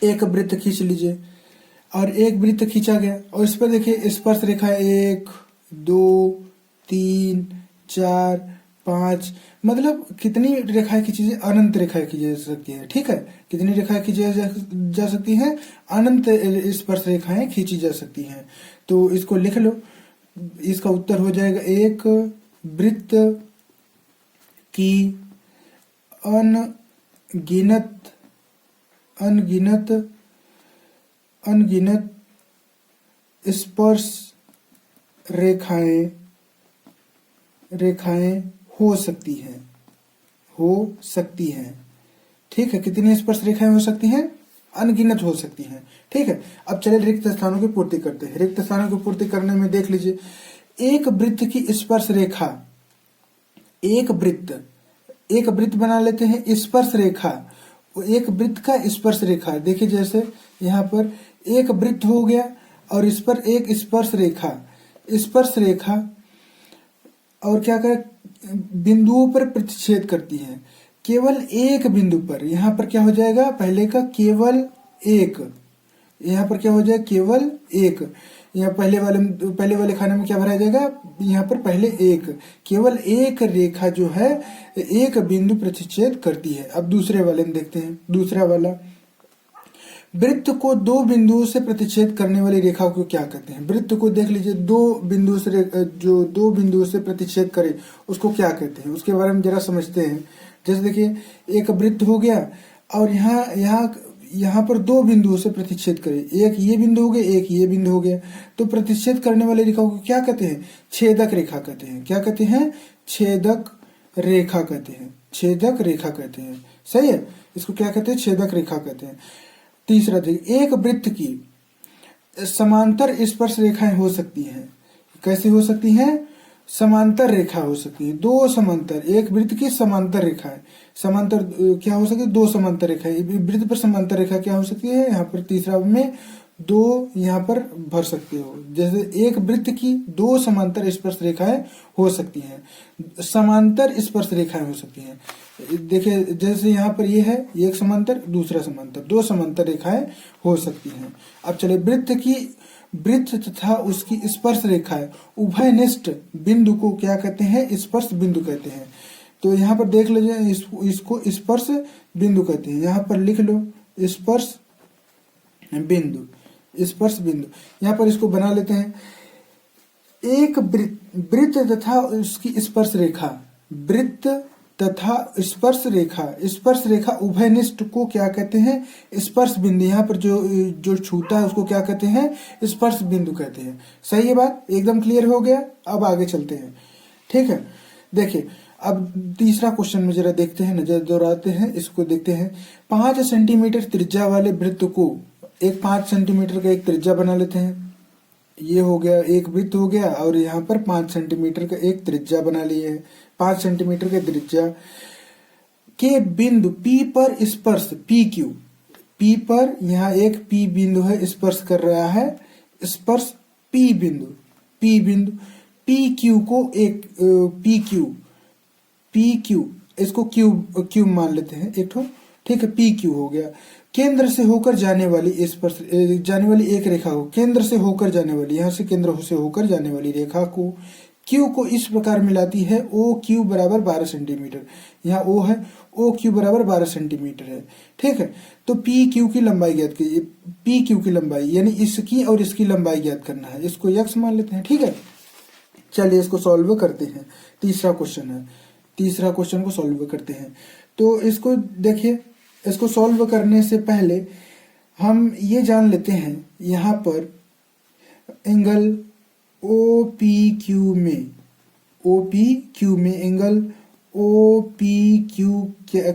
एक वृत्त खींच लीजिए और एक वृत्त खींचा गया और इस पर देखिए स्पर्श रेखा 1 2 3 4 5, मतलब कितनी रेखाएं खींची जाए, अनंत रेखाएं खींची जा सकती है। ठीक है, कितनी रेखाएं खींची जा सकती हैं, अनंत स्पर्श रेखाएं खींची जा सकती हैं। तो इसको लिख लो, इसका उत्तर हो जाएगा एक वृत्त की अनगिनत स्पर्श रेखाएं हो सकती हैं। ठीक है, कितनी स्पर्श रेखाएं हो सकती हैं, अनगिनत हो सकती हैं। ठीक है, अब चलिए रिक्त स्थानों की पूर्ति करते हैं। रिक्त स्थानों की पूर्ति करने में देख लीजिए, एक वृत्त की स्पर्श रेखा, एक वृत्त बना लेते हैं, स्पर्श रेखा, एक वृत्त का स्पर्श रेखा। देखिए जैसे यहाँ पर एक वृत्त हो गया और इस पर एक स्पर्श रेखा और क्या कर बिंदुओं पर प्रतिच्छेद करती है, केवल एक बिंदु पर। यहाँ पर क्या हो जाएगा, पहले का केवल एक, यहाँ पर क्या हो जाएगा, केवल एक। यहाँ पहले वाले खाने में क्या भरा जाएगा, यहाँ पर पहले एक, केवल एक रेखा जो है एक बिंदु प्रतिच्छेद करती है। अब दूसरे वाले में देखते हैं, दूसरा वाला, वृत्त को दो बिंदुओं से प्रतिच्छेद करने वाली रेखा को क्या कहते हैं। वृत्त को देख लीजिए, दो बिंदुओं से प्रतिच्छेद करे उसको क्या कहते हैं, उसके बारे में जरा समझते हैं। जैसे देखिए एक वृत्त हो गया और यहाँ पर दो बिंदुओं से प्रतिच्छेद करे, एक ये बिंदु हो गया, एक ये बिंदु हो गया, तो प्रतिच्छेद करने वाली रेखा को क्या कहते हैं, छेदक रेखा कहते हैं। क्या कहते हैं, छेदक रेखा कहते हैं, छेदक रेखा कहते हैं। सही है, इसको क्या कहते हैं, छेदक रेखा कहते हैं। तीसरा देखिए, एक वृत्त की समांतर स्पर्श रेखाएं हो सकती हैं। कैसे हो सकती हैं, समांतर रेखा हो सकती है, दो समांतर, एक वृत्त की समांतर रेखा है, समांतर क्या हो सकती है, दो समांतर रेखा है। वृत्त पर समांतर रेखा क्या हो सकती है, यहाँ पर तीसरा में दो यहाँ पर भर सकते हो। जैसे एक वृत्त की दो समांतर स्पर्श रेखाएं हो सकती हैं, समांतर स्पर्श रेखाएं हो सकती हैं। देखिए जैसे यहाँ पर ये है, एक समांतर दूसरा समांतर, दो समांतर रेखाएं हो सकती हैं। अब चले वृत्त तथा उसकी स्पर्श रेखाएं उभयनिष्ठ बिंदु को क्या कहते हैं, स्पर्श बिंदु कहते हैं। तो यहाँ पर देख लीजिए, इसको स्पर्श बिंदु कहते हैं। यहाँ पर लिख लो स्पर्श बिंदु। यहाँ पर इसको बना लेते हैं, एक वृत्त तथा उसकी स्पर्श रेखा, वृत्त तथा स्पर्श रेखा उभयनिष्ठ को क्या कहते हैं, स्पर्श बिंदु। यहाँ पर जो छूता है उसको क्या कहते हैं, स्पर्श बिंदु कहते हैं। सही है, बात एकदम क्लियर हो गया। अब आगे चलते हैं। ठीक है, देखिए अब तीसरा क्वेश्चन में जरा देखते हैं, नजर दौड़ाते हैं, इसको देखते हैं। 5 सेंटीमीटर त्रिज्या वाले वृत्त को एक 5 सेंटीमीटर का एक त्रिज्या बना लेते हैं। ये हो गया, एक वृत्त हो गया और यहाँ पर 5 सेंटीमीटर का एक त्रिज्या बना लिए है। 5 सेंटीमीटर के त्रिज्या के बिंदु P पर स्पर्श P पर यहाँ एक P बिंदु है, स्पर्श कर रहा है, स्पर्श P बिंदु PQ को एक PQ इसको क्यूब मान लेते हैं एक ठो। ठीक है, PQ हो गया। केंद्र से होकर जाने वाली एक रेखा को, केंद्र से होकर जाने वाली, यहाँ से केंद्र से होकर जाने वाली रेखा को Q को इस प्रकार मिलाती है, OQ बराबर 12 सेंटीमीटर। यहाँ O है, OQ बराबर 12 सेंटीमीटर है। ठीक है, तो PQ की लंबाई ज्ञात कीजिए। PQ की लंबाई यानी इसकी और इसकी लंबाई ज्ञात करना है, इसको x मान लेते हैं। ठीक है, चलिए इसको सॉल्व करते हैं। तीसरा क्वेश्चन है, तीसरा क्वेश्चन को सॉल्व करते हैं। तो इसको देखिए, इसको सॉल्व करने से पहले हम ये जान लेते हैं, यहाँ पर एंगल OPQ में एंगल OPQ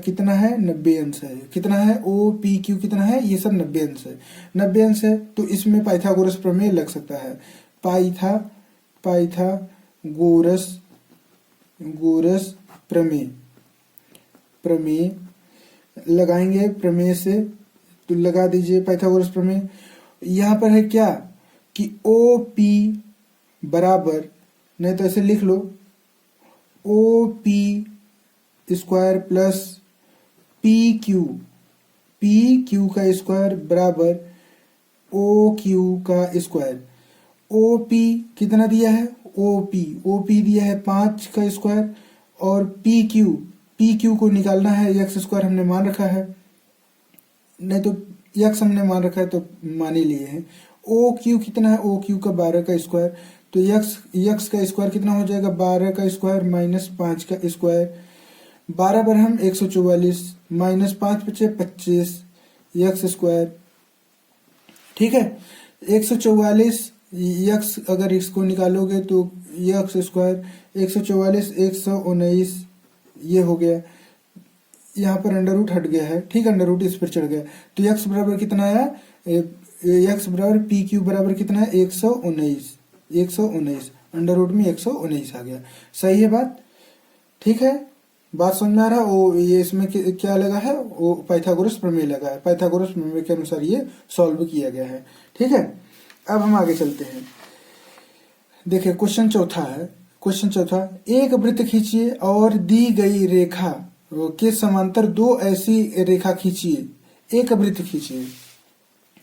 कितना है, 90 अंश है। कितना है, OPQ कितना है, ये सब 90 अंश है, 90 अंश है। तो इसमें पाइथागोरस प्रमेय लग सकता है। पाइथागोरस प्रमेय लगाएंगे। प्रमेय से तो लगा दीजिए पाइथागोरस प्रमेय। यहाँ पर है क्या कि OP बराबर, नहीं तो ऐसे लिख लो, OP square plus PQ P Q का स्क्वायर बराबर ओ क्यू का स्क्वायर। ओ पी कितना दिया है, ओ पी दिया है 5 का स्क्वायर, और पी क्यू को निकालना है, एक्स स्क्वायर हमने मान रखा है, नहीं तो एक्स हमने मान रखा है तो मान ही लिए हैं। ओ क्यू कितना है, ओ क्यू का 12 का स्क्वायर, तो एक्स का स्क्वायर कितना हो जाएगा, 12 का स्क्वायर माइनस 5 का स्क्वायर, 12 पर हम 144 माइनस 5 बचे 25 एक्स स्क्वायर। ठीक है, 144 एक्स, अगर इसको निकालोगे तो एक्स स्क्वायर 144 119 ये हो गया, यहाँ पर अंडर रूट हट गया है, ठीक, अंडर रूट इस पर चढ़ गया, तो एक्स बराबर कितना आया, एक्स बराबर पी क्यू बराबर कितना है 119 अंडर रूट में 119 आ गया। सही है बात, ठीक है, बात समझ में आ रहा है। वो ये इसमें क्या लगा है, वो पाइथागोरस प्रमेय लगा है, पाइथागोरस प्रमेय के अनुसार ये सॉल्व किया गया है। ठीक है, अब हम आगे चलते हैं। देखिए क्वेश्चन चौथा है, क्वेश्चन चौथा, एक वृत्त खींचिए और दी गई रेखा के समांतर दो ऐसी रेखा खींचिए। एक वृत्त खींचिए,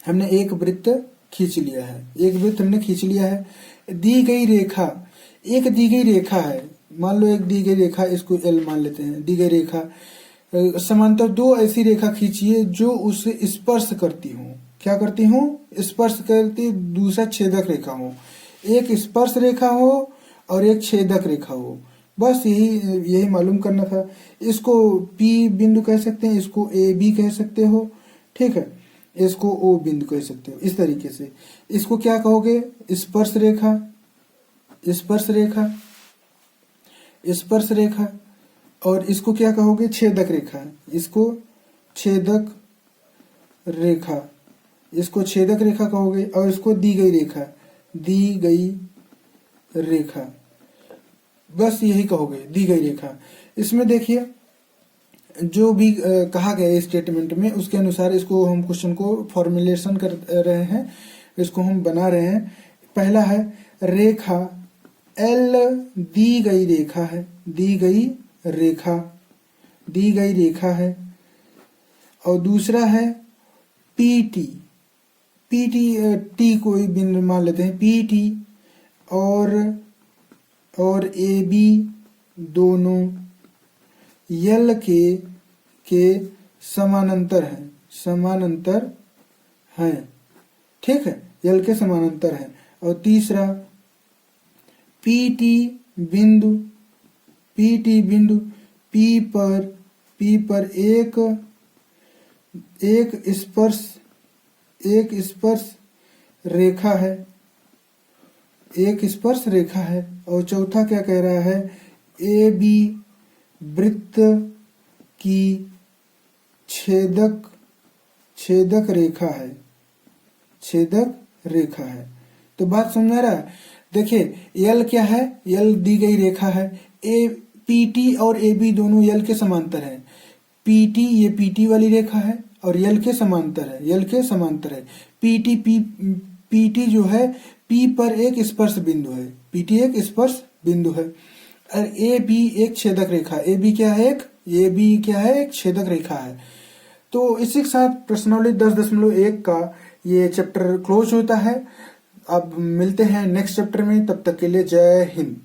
हमने एक वृत्त खींच लिया है, एक वृत्त हमने खींच लिया है। दी गई रेखा, एक दी गई रेखा है, मान लो एक दी गई रेखा, इसको एल मान लेते हैं, दी गई रेखा समांतर दो ऐसी रेखा खींचिए जो उसे स्पर्श करती हो। क्या करती हो, स्पर्श करती, दूसरा छेदक रेखा हो, एक स्पर्श रेखा हो और एक छेदक रेखा हो, बस यही मालूम करना था। इसको P बिंदु कह सकते हैं, इसको AB कह सकते हो, ठीक है, इसको O बिंदु कह सकते हो। इस तरीके से इसको क्या कहोगे, स्पर्श रेखा, स्पर्श रेखा, स्पर्श रेखा, और इसको क्या कहोगे, छेदक रेखा, इसको छेदक रेखा, इसको छेदक रेखा कहोगे, और इसको दी गई रेखा, दी गई रेखा, बस यही कहोगे, दी गई रेखा। इसमें देखिए जो भी कहा गया है स्टेटमेंट में, उसके अनुसार इसको हम क्वेश्चन को फॉर्मुलेशन कर रहे हैं, इसको हम बना रहे हैं। पहला है रेखा एल दी गई रेखा है, दी गई रेखा, दी गई रेखा है, और दूसरा है PT, टी कोई बिंदु मान लेते हैं, PT और AB दोनों यल के समानांतर हैं, समानांतर हैं, ठीक है, यल के समानांतर हैं। और तीसरा PT बिंदु, P पर एक स्पर्श रेखा है, एक स्पर्श रेखा है। और चौथा क्या कह रहा है, AB वृत्त की छेदक रेखा है, छेदक रेखा है। तो बात समझ आ रहा है। देखिए यल क्या है, यल दी गई रेखा है, PT और AB दोनों यल के समांतर है, PT ये PT वाली रेखा है और यल के समांतर है, यल के समांतर है। PT जो है P पर एक स्पर्श बिंदु है, PT एक स्पर्श बिंदु है, और AB एक छेदक रेखा, AB क्या है, एक छेदक रेखा है। तो इसी के साथ प्रश्नावली 10.1 का ये चैप्टर क्लोज होता है। अब मिलते हैं नेक्स्ट चैप्टर में, तब तक के लिए जय हिंद।